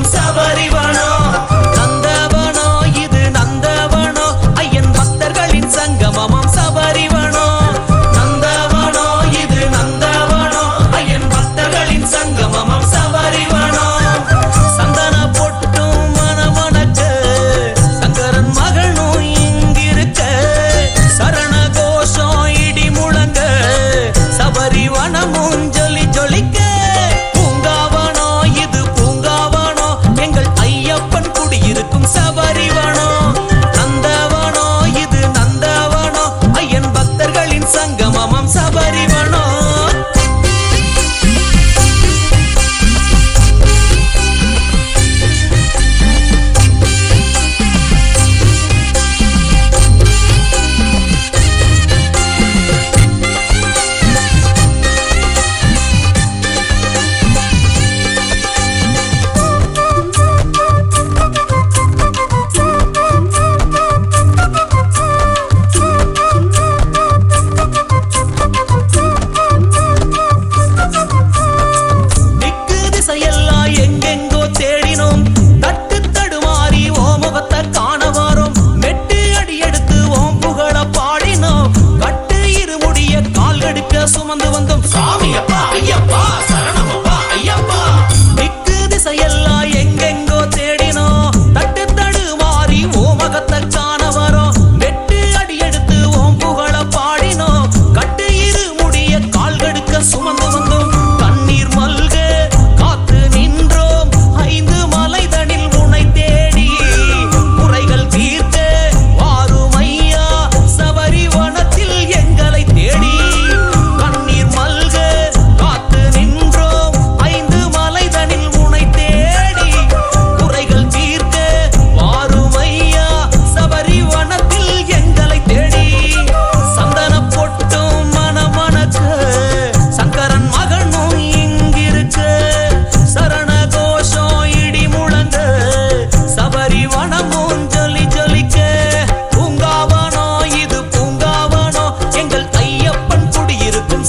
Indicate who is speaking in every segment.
Speaker 1: குடியிருக்கும் சபரிவனோ நந்தவனோ இது நந்தவனோ ஐயன் பக்தர்களின் சங்கமம் சபரிவனோ நந்தவனோ இது நந்தவனோ ஐயன் பக்தர்களின் சங்கமம் சபரிவனோ சந்தன பொட்டும் மனமணக்க சங்கரன் மகனும் இங்கிருக்க சரண கோஷம் இடி முழங்க சபரிவனமும் ஜொலி ஜொலிக்க பூங்காவனோ இது பூங்காவனோ எங்கள் ஐயப்பன் குடியிருக்கும் சபரிவனோ நந்தவனோ இது நந்தவனோ ஐயன் பக்தர்களின் சங்கமம் சபரிவனோ சுமந்து வந்தோம் சாமி அப்பா ஐயப்பா சரணமப்பா ஐயப்பா திக்கு திசையெல்லாம் எங்கெங்கோ தேடினோம் தட்டு தடுமாறி ஓமகத்தை காண வரோம் வெட்டு அடி எடுத்து ஓம் புகழ பாடினோம் கட்டு இரு முடிய கால் கடுக்க சுமந்து வந்தோம் கண்ணீர் மல்க காத்து நின்றோம் 5 மலைதனில் உன்னை தேடி குறைகள் தீர்க்க வாரும் ஐயா சபரிவனத்தில் எங்களை தேடி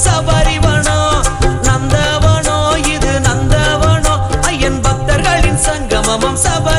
Speaker 1: சபரிவனோ நந்தவனோ இது நந்தவனோ ஐயன் பக்தர்களின் சங்கமம் சபரி